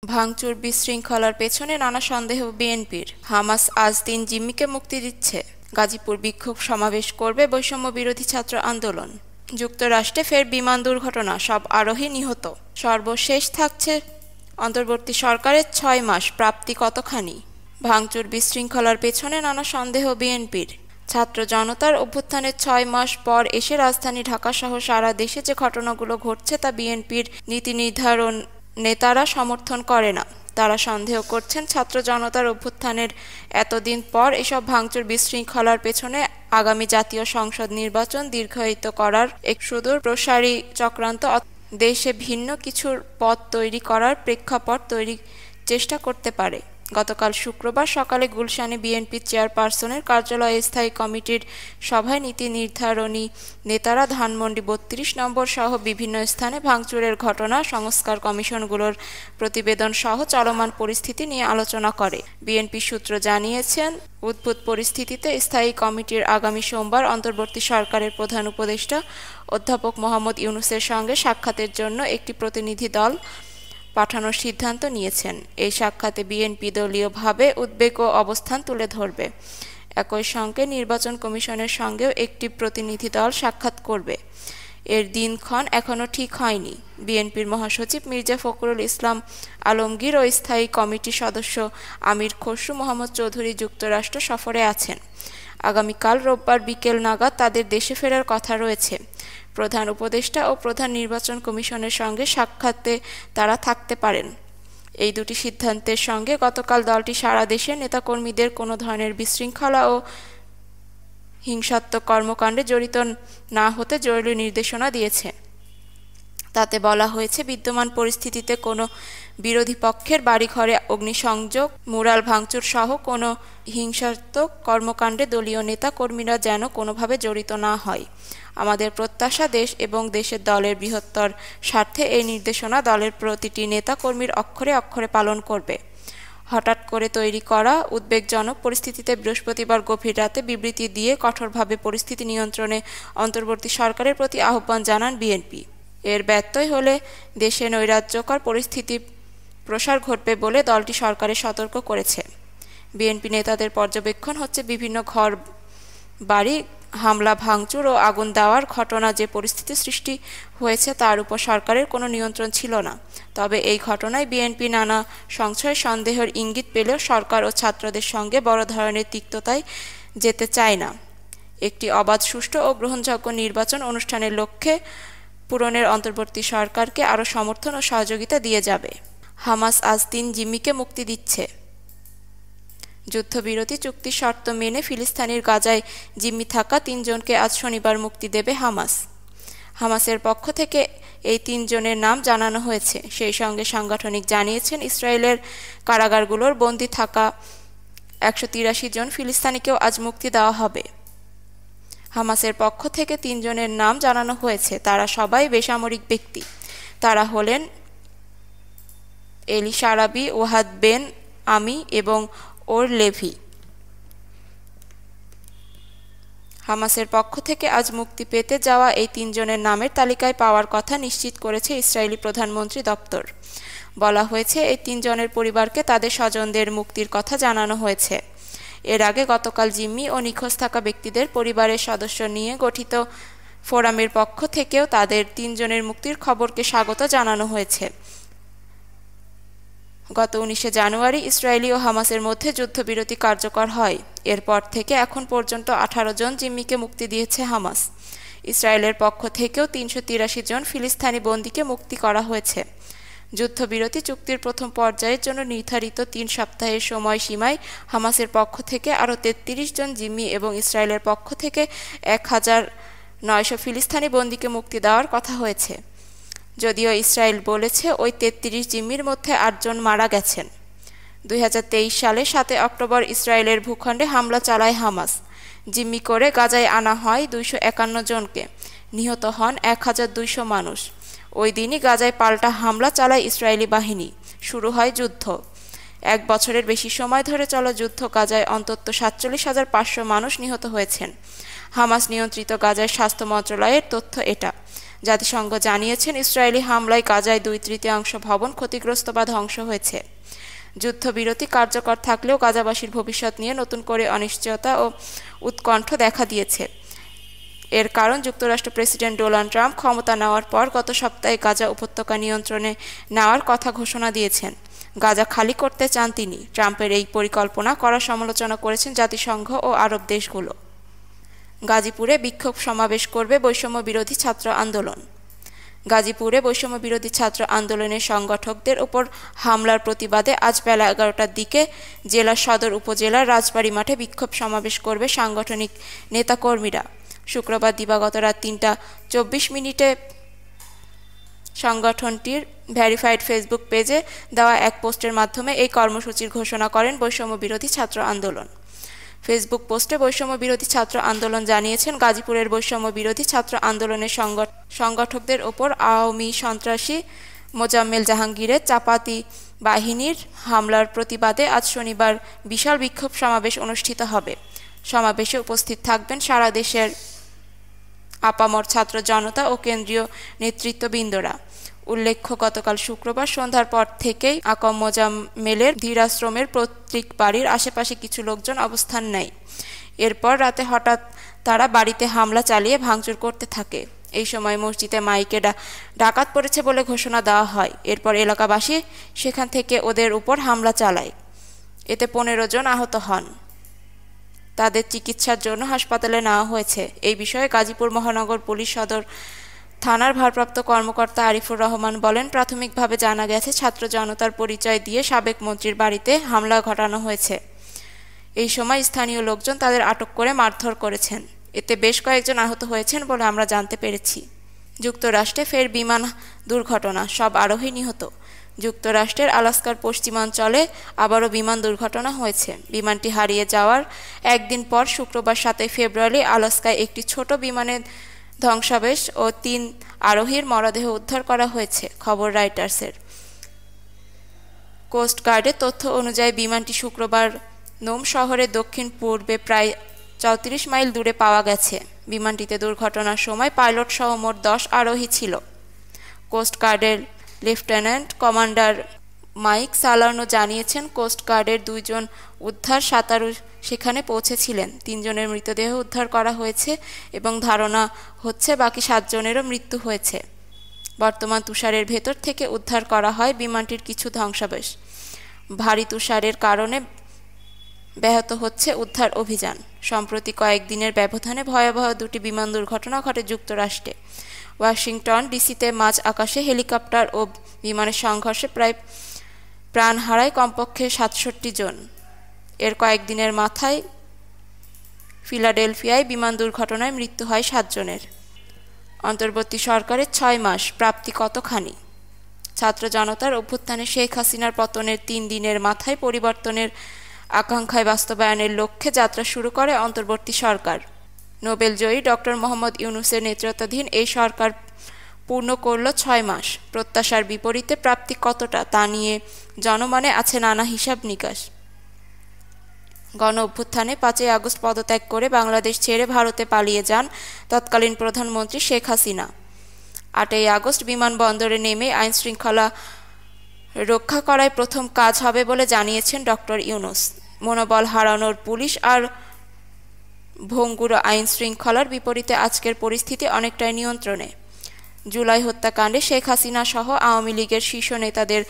ভাঙচুর বিশৃঙ্খলার পেছনে নানা সন্দেহ বিএনপির। হামাস আজ ৩ জিম্মিকে মুক্তি দিচ্ছে। গাজীপুর বিক্ষোভ সমাবেশ করবে বৈষম্য বিরোধী ছাত্র আন্দোলন। যুক্তরাষ্ট্রে ফের বিমান দুর্ঘটনা, সব আরোহী নিহত। সর্বশেষ থাকছে অন্তর্বর্তী সরকারের ৬ মাস, প্রাপ্তি কতখানি। ভাঙচুর বিশৃঙ্খলার পেছনে নানা সন্দেহ বিএনপির। ছাত্র জনতার অভ্যুত্থানের ৬ মাস পর এসে রাজধানী ঢাকাসহ সারা দেশে যে ঘটনাগুলো ঘটছে তা বিএনপির নীতি নির্ধারণ নেতারা সমর্থন করে না। তারা সন্দেহ করছেন ছাত্র জনতার অভ্যুত্থানের এতদিন পর এসব ভাঙচুর বিশৃঙ্খলার পেছনে আগামী জাতীয় সংসদ নির্বাচন দীর্ঘায়িত করার এক সুদূর প্রসারী চক্রান্ত, দেশে ভিন্ন কিছুর পথ তৈরি করার প্রেক্ষাপট তৈরির চেষ্টা করতে পারে। গতকাল শুক্রবার সকালে গুলশানে বিএনপি চেয়ারপারসনের কার্যালয়ে স্থায়ী কমিটির সভায় নীতি নির্ধারণী নেতারা ধানমন্ডি ৩২ নম্বর সহ বিভিন্ন স্থানে ভাঙচুরের ঘটনা, সংস্কার কমিশনগুলোর প্রতিবেদন সহ চলমান পরিস্থিতি নিয়ে আলোচনা করে। বিএনপি সূত্র জানিয়েছেন, উদ্ভূত পরিস্থিতিতে স্থায়ী কমিটির আগামী সোমবার অন্তর্বর্তী সরকারের প্রধান উপদেষ্টা অধ্যাপক মোহাম্মদ ইউনূসের সঙ্গে সাক্ষাতের জন্য একটি প্রতিনিধি দল পাঠানোর সিদ্ধান্ত নিয়েছেন। এই সাক্ষাতে বিএনপি দলীয়ভাবে উদ্বেগ ও অবস্থান তুলে ধরবে। একই সঙ্গে নির্বাচন কমিশনের সঙ্গেও একটি প্রতিনিধি দল সাক্ষাৎ করবে। এর দিনক্ষণ এখনও ঠিক হয়নি। বিএনপির মহাসচিব মির্জা ফখরুল ইসলাম আলমগীর ও স্থায়ী কমিটির সদস্য আমির খসরু মোহাম্মদ চৌধুরী যুক্তরাষ্ট্র সফরে আছেন। আগামীকাল রোববার বিকেল নাগাদ তাদের দেশে ফেরার কথা রয়েছে। প্রধান উপদেষ্টা ও প্রধান নির্বাচন কমিশনের সঙ্গে সাক্ষাতে তারা থাকতে পারেন। এই দুটি সিদ্ধান্তের সঙ্গে গতকাল দলটি সারা দেশের নেতাকর্মীদের কোনো ধরনের বিশৃঙ্খলা ও হিংসাত্মক কর্মকাণ্ডে জড়িত না হতে জরুরি নির্দেশনা দিয়েছে। তাতে বলা হয়েছে, বিদ্যমান পরিস্থিতিতে কোনো বিরোধী পক্ষের বাড়িঘরে অগ্নিসংযোগ, মুরাল ভাঙচুর সহ কোনো হিংসাত্মক কর্মকাণ্ডে দলীয় নেতা কর্মীরা যেন কোনোভাবে জড়িত না হয়। আমাদের প্রত্যাশা, দেশ এবং দেশের দলের বৃহত্তর স্বার্থে এই নির্দেশনা দলের প্রতিটি নেতা কর্মীর অক্ষরে অক্ষরে পালন করবে। হঠাৎ করে তৈরি করা উদ্বেগজনক পরিস্থিতিতে বৃহস্পতিবার গভীর রাতে বিবৃতি দিয়ে কঠোরভাবে পরিস্থিতি নিয়ন্ত্রণে অন্তর্বর্তী সরকারের প্রতি আহ্বান জানান বিএনপি। এর ব্যত্যয় হলে দেশে নৈরাজ্যকর পরিস্থিতির প্রসার ঘটবে বলে দলটি সরকারের সতর্ক করেছে। বিএনপি নেতাদের পর্যবেক্ষণ হচ্ছে, বিভিন্ন ঘর বাড়ি হামলা, ভাঙচুর ও আগুন দেওয়ার ঘটনা যে পরিস্থিতি সৃষ্টি হয়েছে তার উপর সরকারের কোনো নিয়ন্ত্রণ ছিল না। তবে এই ঘটনায় বিএনপি নানা সংশয় সন্দেহের ইঙ্গিত পেলেও সরকার ও ছাত্রদের সঙ্গে বড় ধরনের তিক্ততায় যেতে চায় না। একটি অবাধ, সুষ্ঠু ও গ্রহণযোগ্য নির্বাচন অনুষ্ঠানের লক্ষ্যে পূরণের অন্তর্বর্তী সরকারকে আরও সমর্থন ও সহযোগিতা দিয়ে যাবে। হামাস আজ ৩ জিম্মিকে মুক্তি দিচ্ছে। যুদ্ধবিরতি চুক্তির শর্ত মেনে ফিলিস্তিনের গাজায় জিম্মি থাকা ৩ জনকে আজ শনিবার মুক্তি দেবে হামাস। হামাসের পক্ষ থেকে এই ৩ জনের নাম জানানো হয়েছে। সেই সঙ্গে সাংগঠনিক জানিয়েছেন, ইসরায়েলের কারাগারগুলোর বন্দী থাকা ১৮৩ জন ফিলিস্তিনিকেও আজ মুক্তি দেওয়া হবে। হামাসের পক্ষ থেকে ৩ জনের নাম জানানো হয়েছে। তারা সবাই বেসামরিক ব্যক্তি। তারা হলেন এলি শারাবি, ওয়াহাদ বেন আমি এবং ওর লেভি। হামাসের পক্ষ থেকে আজ মুক্তি পেতে যাওয়া এই ৩ জনের নামের তালিকায় পাওয়ার কথা নিশ্চিত করেছে ইসরায়েলি প্রধানমন্ত্রী দপ্তর। বলা হয়েছে, এই ৩ জনের পরিবারকে তাদের স্বজনদের মুক্তির কথা জানানো হয়েছে। এর আগে গতকাল জিম্মি ও নিখোঁজ থাকা ব্যক্তিদের পরিবারের সদস্য নিয়ে গঠিত ফোরামের পক্ষ থেকেও তাদের ৩ জনের মুক্তির খবরকে স্বাগত জানানো হয়েছে। গত ১৯ জানুয়ারি ইসরায়েলি ও হামাসের মধ্যে যুদ্ধবিরতি কার্যকর হয়। এরপর থেকে এখন পর্যন্ত ১৮ জন জিম্মিকে মুক্তি দিয়েছে হামাস। ইসরায়েলের পক্ষ থেকেও ৩৮৩ জন ফিলিস্তিনি বন্দীকে মুক্তি করা হয়েছে। যুদ্ধবিরতি চুক্তির প্রথম পর্যায়ের জন্য নির্ধারিত ৩ সপ্তাহের সময়সীমায় হামাসের পক্ষ থেকে আরও ৩৩ জন জিম্মি এবং ইসরায়েলের পক্ষ থেকে ১,৯০০ ফিলিস্তিনি বন্দীকে মুক্তি দেওয়ার কথা হয়েছে। যদিও ইসরায়েল বলেছে, ওই ৩৩ জিম্মির মধ্যে ৮ জন মারা গেছেন। ২০২৩ সালে ৭ অক্টোবর ইসরায়েলের ভূখণ্ডে হামলা চালায় হামাস। জিম্মি করে গাজায় আনা হয় ২৫১ জনকে। নিহত হন ১,২০০ মানুষ। ওই দিনই গাজায় পাল্টা হামলা চালায় ইসরায়েলি বাহিনী। শুরু হয় যুদ্ধ। ১ বছরের বেশি সময় ধরে চলা যুদ্ধ গাজায় অন্তত ৪৭,৫০০ মানুষ নিহত হয়েছেন। হামাস নিয়ন্ত্রিত গাজায় স্বাস্থ্য মন্ত্রণালয়ের তথ্য এটা। জাতিসংঘ জানিয়েছেন, ইসরায়েলি হামলায় গাজায় 2/3 ভবন ক্ষতিগ্রস্ত বা ধ্বংস হয়েছে। যুদ্ধবিরতি কার্যকর থাকলেও গাজাবাসীর ভবিষ্যৎ নিয়ে নতুন করে অনিশ্চয়তা ও উৎকণ্ঠ দেখা দিয়েছে। এর কারণ, যুক্তরাষ্ট্র প্রেসিডেন্ট ডোনাল্ড ট্রাম্প ক্ষমতা নেওয়ার পর গত সপ্তাহে গাজা উপত্যকা নিয়ন্ত্রণে নেওয়ার কথা ঘোষণা দিয়েছেন। গাজা খালি করতে চান তিনি। ট্রাম্পের এই পরিকল্পনা কড়া সমালোচনা করেছেন জাতিসংঘ ও আরব দেশগুলো। গাজীপুরে বিক্ষোভ সমাবেশ করবে বৈষম্য বিরোধী ছাত্র আন্দোলন। গাজীপুরে বৈষম্য বিরোধী ছাত্র আন্দোলনের সংগঠকদের ওপর হামলার প্রতিবাদে আজ বেলা 11টার দিকে জেলার সদর উপজেলার রাজবাড়ী মাঠে বিক্ষোভ সমাবেশ করবে সাংগঠনিক নেতাকর্মীরা। শুক্রবার দিবাগত রাত 3টা 24 মিনিটে সংগঠনটির ভেরিফাইড ফেসবুক পেজে দেওয়া এক পোস্টের মাধ্যমে এই কর্মসূচির ঘোষণা করেন বৈষম্য বিরোধী ছাত্র আন্দোলন। ফেসবুক পোস্টে বৈষম্য বিরোধী ছাত্র আন্দোলন জানিয়েছেন, গাজীপুরের বৈষম্য বিরোধী ছাত্র আন্দোলনের সংগঠকদের ওপর আওয়ামী সন্ত্রাসী মোজাম্মেল জাহাঙ্গীরের চাপাতি বাহিনীর হামলার প্রতিবাদে আজ শনিবার বিশাল বিক্ষোভ সমাবেশ অনুষ্ঠিত হবে। সমাবেশে উপস্থিত থাকবেন সারা দেশের আপামর ছাত্র জনতা ও কেন্দ্রীয় নেতৃত্ববৃন্দরা। উল্লেখ্য, গতকাল শুক্রবার সন্ধ্যার পর থেকেই আকম মোজাম্মেলের ধীরাশ্রমের পৈতৃক বাড়ির আশেপাশে কিছু লোকজন অবস্থান নেয়। এরপর রাতে হঠাৎ তারা বাড়িতে হামলা চালিয়ে ভাঙচুর করতে থাকে। এই সময় মসজিদে মাইকে ডাকাত পড়েছে বলে ঘোষণা দেওয়া হয়। এরপর এলাকাবাসী সেখান থেকে ওদের উপর হামলা চালায়। এতে 15 জন আহত হন। তাদের চিকিৎসার জন্য হাসপাতালে নেওয়া হয়েছে। এই বিষয়ে গাজীপুর মহানগর পুলিশ সদর থানার ভারপ্রাপ্ত কর্মকর্তা আরিফুর রহমান বলেন, প্রাথমিকভাবে জানা গেছে ছাত্র জনতার পরিচয় দিয়ে সাবেক মন্ত্রীর বাড়িতে হামলা ঘটানো হয়েছে। এই সময় স্থানীয় লোকজন তাদের আটক করে মারধর করেছেন। এতে বেশ কয়েকজন আহত হয়েছেন বলে আমরা জানতে পেরেছি। যুক্তরাষ্ট্রে ফের বিমান দুর্ঘটনা, সব আরোহী নিহত। যুক্তরাষ্ট্রের আলাস্কার পশ্চিমাঞ্চলে আবারও বিমান দুর্ঘটনা হয়েছে। বিমানটি হারিয়ে যাওয়ার একদিন পর শুক্রবার 7 ফেব্রুয়ারি আলাস্কায় একটি ছোট বিমানের ধ্বংসাবশেষ ও 3 আরোহীর মরদেহ উদ্ধার করা হয়েছে, খবর রয়টার্সের। কোস্টগার্ডের তথ্য অনুযায়ী বিমানটি শুক্রবার নোম শহরের দক্ষিণ পূর্বে প্রায় 34 মাইল দূরে পাওয়া গেছে। বিমানটিতে দুর্ঘটনার সময় পাইলট সহ মোট 10 আরোহী ছিল। কোস্টগার্ডের লেফটেন্যান্ট কমান্ডার মাইক সালার্নো জানিয়েছেন, কোস্টগার্ডের 2 জন উদ্ধার সাঁতারু সেখানে পৌঁছেছিলেন। 3 জনের মৃতদেহ উদ্ধার করা হয়েছে এবং ধারণা হচ্ছে বাকি 7 জনেরও মৃত্যু হয়েছে। বর্তমান তুষারের ভেতর থেকে উদ্ধার করা হয় বিমানটির কিছু ধ্বংসাবশেষ। ভারী তুষারের কারণে ব্যাহত হচ্ছে উদ্ধার অভিযান। সম্প্রতি কয়েকদিনের ব্যবধানে ভয়াবহ 2টি বিমান দুর্ঘটনা ঘটে যুক্তরাষ্ট্রে। ওয়াশিংটন ডিসিতে মাঝ আকাশে হেলিকপ্টার ও বিমানের সংঘর্ষে প্রায় প্রাণ হারায় কমপক্ষে 67 জন। এর কয়েকদিনের মাথায় ফিলাডেলফিয়ায় বিমান দুর্ঘটনায় মৃত্যু হয় 7 জনের। অন্তর্বর্তী সরকারের 6 মাস প্রাপ্তি কতখানি? ছাত্র জনতার অভ্যুত্থানে শেখ হাসিনার পতনের 3 দিনের মাথায় পরিবর্তনের আকাঙ্ক্ষায় বাস্তবায়নের লক্ষ্যে যাত্রা শুরু করে অন্তর্বর্তী সরকার। নোবেলজয়ী ডক্টর মোহাম্মদ ইউনূসের নেতৃত্বাধীন এই সরকার পূর্ণ করল 6 মাস। প্রত্যাশার বিপরীতে প্রাপ্তি কতটা তা নিয়ে জনমনে আছে নানা হিসাব নিকাশ। গণ অভ্যুত্থানে 5 আগস্ট পদত্যাগ করে বাংলাদেশ ছেড়ে ভারতে পালিয়ে যান তৎকালীন প্রধানমন্ত্রী শেখ হাসিনা। 8 আগস্ট বিমানবন্দরে নেমে আইন শৃঙ্খলা রক্ষা করাই প্রথম কাজ হবে বলে জানিয়েছেন ডক্টর ইউনূস। মনোবল হারানোর পুলিশ আর ভঙ্গুর আইন শৃঙ্খলার বিপরীতে আজকের পরিস্থিতি অনেকটাই নিয়ন্ত্রণে। জুলাই হত্যাকাণ্ডে শেখ হাসিনা সহ আওয়ামী লীগের শীর্ষ নেতাদের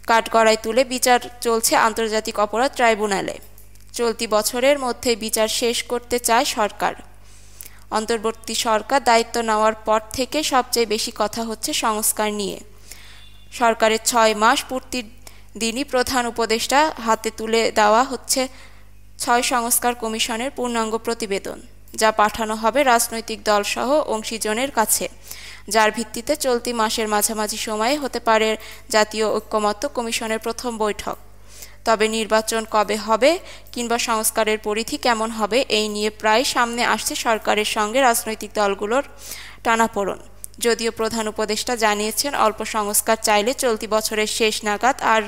কাঠগড়ায় তুলে বিচার চলছে আন্তর্জাতিক অপরাধ ট্রাইব্যুনালে। চলতি বছরের মধ্যে বিচার শেষ করতে চায় সরকার। অন্তর্বর্তী সরকার দায়িত্ব নেওয়ার পর থেকে সবচেয়ে বেশি কথা হচ্ছে সংস্কার নিয়ে। সরকারের 6 মাস পূর্তির দিনই প্রধান উপদেষ্টা হাতে তুলে দেওয়া হচ্ছে 6 সংস্কার কমিশনের পূর্ণাঙ্গ প্রতিবেদন, যা পাঠানো হবে রাজনৈতিক দলসহ অংশীজনের কাছে, যার ভিত্তিতে চলতি মাসের মাঝামাঝি সময়ে হতে পারে জাতীয় ঐক্যমত্য কমিশনের প্রথম বৈঠক। তবে নির্বাচন কবে হবে কিংবা সংস্কারের পরিধি কেমন হবে এই নিয়ে প্রায় সামনে আসছে সরকারের সঙ্গে রাজনৈতিক দলগুলোর টানাপোড়েন। যদিও প্রধান উপদেষ্টা জানিয়েছেন, অল্প সংস্কার চাইলে চলতি বছরের শেষ নাগাদ, আর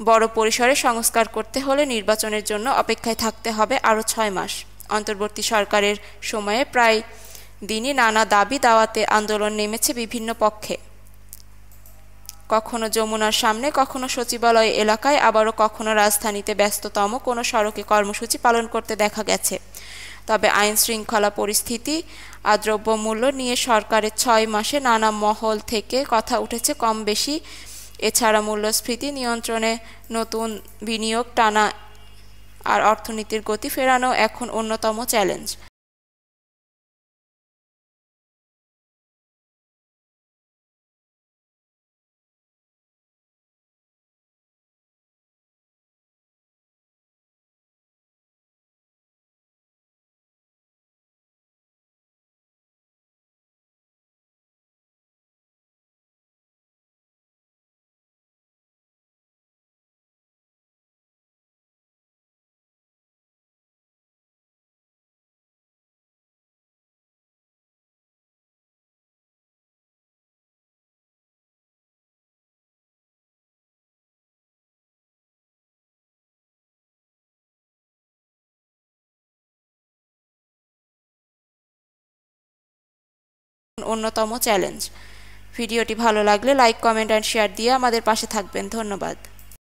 বড় পরিসরে সংস্কার করতে হলে নির্বাচনের জন্য অপেক্ষায় থাকতে হবে আরও 6 মাস। অন্তর্বর্তী সরকারের সময়ে প্রায় দিনই নানা দাবি দাওয়াতে আন্দোলন নেমেছে বিভিন্ন পক্ষে, কখনো যমুনার সামনে, কখনো সচিবালয় এলাকায়, আবারও কখনো রাজধানীতে ব্যস্ততম কোনো সড়কে কর্মসূচি পালন করতে দেখা গেছে। তবে আইন শৃঙ্খলা পরিস্থিতি আর দ্রব্যমূল্য নিয়ে সরকারের 6 মাসে নানা মহল থেকে কথা উঠেছে কম বেশি। এছাড়া মূল্যস্ফীতি নিয়ন্ত্রণে নতুন বিনিয়োগ টানা আর অর্থনীতির গতি ফেরানো এখন অন্যতম চ্যালেঞ্জ। ভিডিওটি ভালো লাগলে লাইক, কমেন্ট অ্যান্ড শেয়ার দিয়ে আমাদের পাশে থাকবেন। ধন্যবাদ।